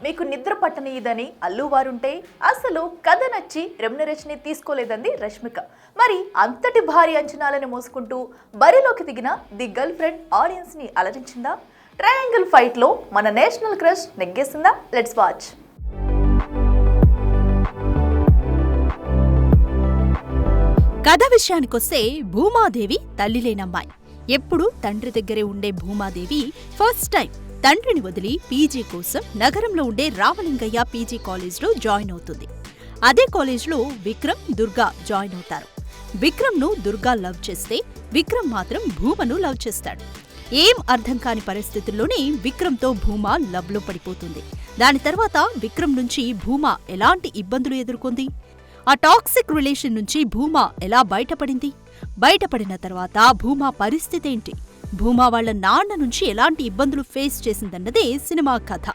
మీకు నిద్ర పట్టనియదని అల్లువారుంటే అసలు కథ నచ్చి రెమ్యునరేషన్ తీసుకోలేదంది రష్మిక. మరి అంతటి భారీ అంచనాలను మోసుకుంటూ బరిలోకి దిగిన ది గర్ల్ ఫ్రెండ్ ఆడియన్స్ ని అలరించిందా? ట్రయాంగిల్ ఫైట్ లో మన నేషనల్ క్రష్ నెగ్గేసిందా? Let's watch. కథ విషయానికొస్తే భూమాదేవి తల్లి లేనమ్మాయి. ఎప్పుడూ తండ్రి దగ్గరే ఉండే భూమాదేవి ఫస్ట్ టైం తండ్రిని వదిలి పీజీ కోసం నగరంలో ఉండే రామలింగయ్య పీజీ కాలేజ్లో జాయిన్ అవుతుంది. అదే కాలేజ్లో విక్రమ్, దుర్గా జాయిన్ అవుతారు. విక్రమ్ను దుర్గా లవ్ చేస్తే విక్రమ్ మాత్రం భూమను లవ్ చేస్తాడు. ఏం అర్థం కాని పరిస్థితుల్లోనే విక్రమ్తో భూమ లవ్లో పడిపోతుంది. దాని తర్వాత విక్రమ్ నుంచి భూమ ఎలాంటి ఇబ్బందులు ఎదుర్కొంది? ఆ టాక్సిక్ రిలేషన్ నుంచి భూమ ఎలా బయటపడింది? బయటపడిన తర్వాత భూమ పరిస్థితి ఏంటి? భూమ వాళ్ల నాన్న నుంచి ఎలాంటి ఇబ్బందులు ఫేస్ చేసిందన్నదే సినిమా కథ.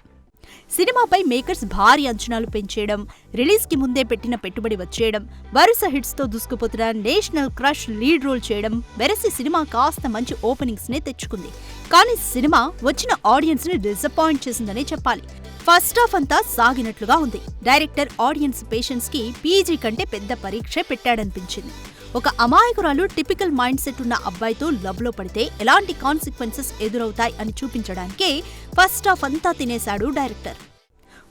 సినిమాపై మేకర్స్ భారీ అంచనాలు పెంచేయడం, రిలీజ్కి ముందే పెట్టిన పెట్టుబడి వచ్చేయడం, వరుస హిట్స్తో దూసుకుపోతున్న నేషనల్ క్రష్ లీడ్ రోల్ చేయడం వెరసి సినిమా కాస్త మంచి ఓపెనింగ్స్ నే తెచ్చుకుంది. కానీ సినిమా వచ్చిన ఆడియన్స్ ని డిసప్పాయింట్ చేసిందనే చెప్పాలి. ఫస్ట్ హాఫ్ అంతా సాగినట్లుగా ఉంది. డైరెక్టర్ ఆడియన్స్ పేషెన్స్ కి పీజీ కంటే పెద్ద పరీక్షే పెట్టాడనిపించింది. ఒక అమాయకురాలు టిపికల్ మైండ్ సెట్ ఉన్న అబ్బాయితో లవ్ లో పడితే ఎలాంటి కాన్సిక్వెన్సెస్ ఎదురవుతాయి అని చూపించడానికే ఫస్ట్ హాఫ్ అంతా తినేశాడు డైరెక్టర్.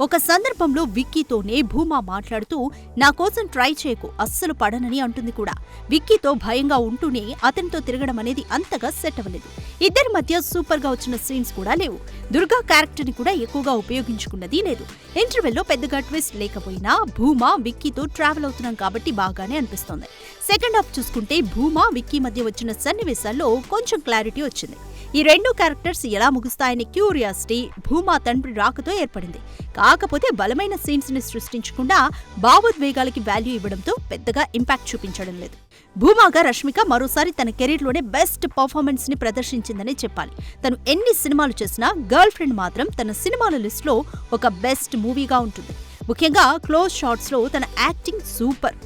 ఒక సందర్భంలో విక్కీతోనే భూమా మాట్లాడుతూ నా కోసం ట్రై చేయకు, అస్సలు పడనని అంటుంది కూడా. విక్కీతో భయంగా ఉంటూనే అతనితో తిరగడం అనేది అంతగా సెట్ అవ్వలేదు. ఇద్దరి మధ్య సూపర్ గా వచ్చిన సీన్స్ కూడా లేవు. దుర్గా క్యారెక్టర్ ని కూడా ఎక్కువగా ఉపయోగించుకున్నది లేదు. ఇంటర్వెల్లో పెద్దగా ట్విస్ట్ లేకపోయినా భూమా విక్కీతో ట్రావెల్ అవుతున్నాం కాబట్టి బాగానే అనిపిస్తోంది. సెకండ్ హాఫ్ చూసుకుంటే భూమా విక్కీ మధ్య వచ్చిన సన్నివేశాల్లో కొంచెం క్లారిటీ వచ్చింది. ఈ రెండు క్యారెక్టర్స్ ఎలా ముగుస్తాయనే క్యూరియాసిటీ భూమా తండ్రి రాకతో ఏర్పడింది. కాకపోతే బలమైన సీన్స్ ని సృష్టించకుండా భావోద్వేగాలకి వాల్యూ ఇవ్వడంతో పెద్దగా ఇంపాక్ట్ చూపించడం లేదు. భూమాగా రష్మిక మరోసారి తన కెరీర్లోనే బెస్ట్ పర్ఫార్మెన్స్ ని ప్రదర్శించిందనే చెప్పాలి. తను ఎన్ని సినిమాలు చేసినా గర్ల్ ఫ్రెండ్ మాత్రం తన సినిమాల లిస్ట్ లో ఒక బెస్ట్ మూవీగా ఉంటుంది. ముఖ్యంగా క్లోజ్ షాట్స్ లో తన యాక్టింగ్ సూపర్.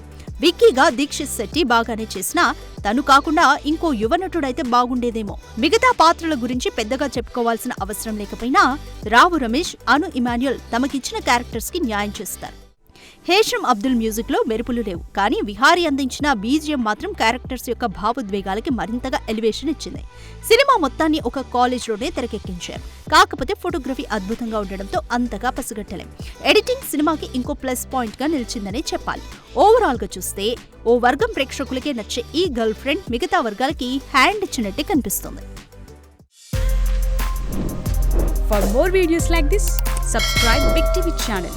విక్కీగా దీక్షిత్ శెట్టి బాగానే చేసినా తను కాకుండా ఇంకో యువనటుడైతే బాగుండేదేమో. మిగతా పాత్రల గురించి పెద్దగా చెప్పుకోవాల్సిన అవసరం లేకపోయినా రావు రమేష్, అను ఇమాన్యుయల్ తమకిచ్చిన క్యారెక్టర్స్ కి న్యాయం చేస్తారు. హేషం అబ్దుల్ మ్యూజిక్ లో మెరుపులు లేవు, కానీ విహారీ అందించిన బీజిఎం మాత్రం క్యారెక్టర్స్ యొక్క భావోద్వేగాలకి మరింతగా ఎలివేషన్ ఇచ్చింది. సినిమా మొత్తాన్ని ఒక కాలేజ్లోనే తెరకెక్కించారు. కాకపోతే ఫోటోగ్రఫీ అద్భుతంగా ఉండడంతో అంతగా పసిగట్టలేం. ఎడిటింగ్ సినిమాకి ఇంకో ప్లస్ పాయింట్ గా నిలిచిందనే చెప్పాలి. ఓవరాల్ గా చూస్తే ఓ వర్గం ప్రేక్షకులకే నచ్చే ఈ గర్ల్ ఫ్రెండ్ మిగతా వర్గాలకి హ్యాండ్ ఇచ్చినట్టే కనిపిస్తుంది. For more videos like this, subscribe Big TV channel.